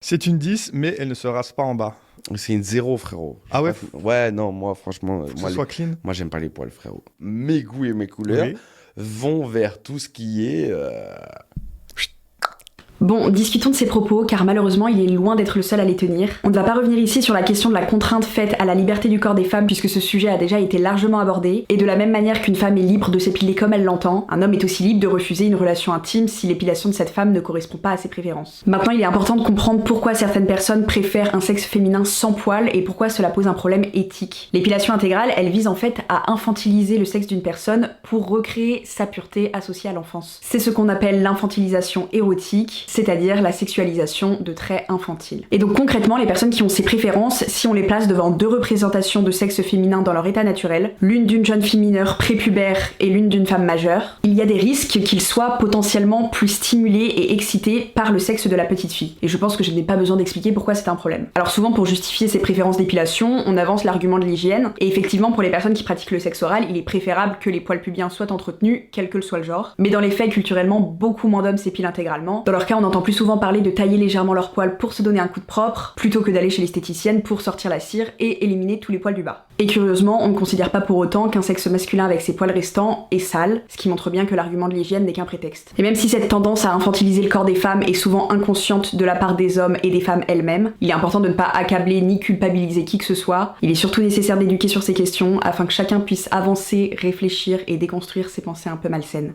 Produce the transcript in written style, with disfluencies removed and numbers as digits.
C'est une 10, mais elle ne se rase pas en bas. C'est une 0, frérot. Ah ouais? Ouais, non, moi, franchement, Faut que ce soit clean. moi, j'aime pas les poils, frérot. Mes goûts et mes couleurs Oui. vont vers tout ce qui est... Bon, discutons de ses propos, car malheureusement, il est loin d'être le seul à les tenir. On ne va pas revenir ici sur la question de la contrainte faite à la liberté du corps des femmes, puisque ce sujet a déjà été largement abordé, et de la même manière qu'une femme est libre de s'épiler comme elle l'entend, un homme est aussi libre de refuser une relation intime si l'épilation de cette femme ne correspond pas à ses préférences. Maintenant, il est important de comprendre pourquoi certaines personnes préfèrent un sexe féminin sans poils, et pourquoi cela pose un problème éthique. L'épilation intégrale, elle vise en fait à infantiliser le sexe d'une personne pour recréer sa pureté associée à l'enfance. C'est ce qu'on appelle l'infantilisation érotique, c'est-à-dire la sexualisation de traits infantiles. Et donc concrètement, les personnes qui ont ces préférences, si on les place devant deux représentations de sexe féminin dans leur état naturel, l'une d'une jeune fille mineure prépubère et l'une d'une femme majeure, il y a des risques qu'ils soient potentiellement plus stimulés et excités par le sexe de la petite fille. Et je pense que je n'ai pas besoin d'expliquer pourquoi c'est un problème. Alors souvent, pour justifier ces préférences d'épilation, on avance l'argument de l'hygiène, et effectivement pour les personnes qui pratiquent le sexe oral, il est préférable que les poils pubiens soient entretenus, quel que soit le genre. Mais dans les faits, culturellement, beaucoup moins d'hommes s'épilent intégralement. Dans leur cas, on entend plus souvent parler de tailler légèrement leurs poils pour se donner un coup de propre, plutôt que d'aller chez l'esthéticienne pour sortir la cire et éliminer tous les poils du bas. Et curieusement, on ne considère pas pour autant qu'un sexe masculin avec ses poils restants est sale, ce qui montre bien que l'argument de l'hygiène n'est qu'un prétexte. Et même si cette tendance à infantiliser le corps des femmes est souvent inconsciente de la part des hommes et des femmes elles-mêmes, il est important de ne pas accabler ni culpabiliser qui que ce soit. Il est surtout nécessaire d'éduquer sur ces questions afin que chacun puisse avancer, réfléchir et déconstruire ses pensées un peu malsaines.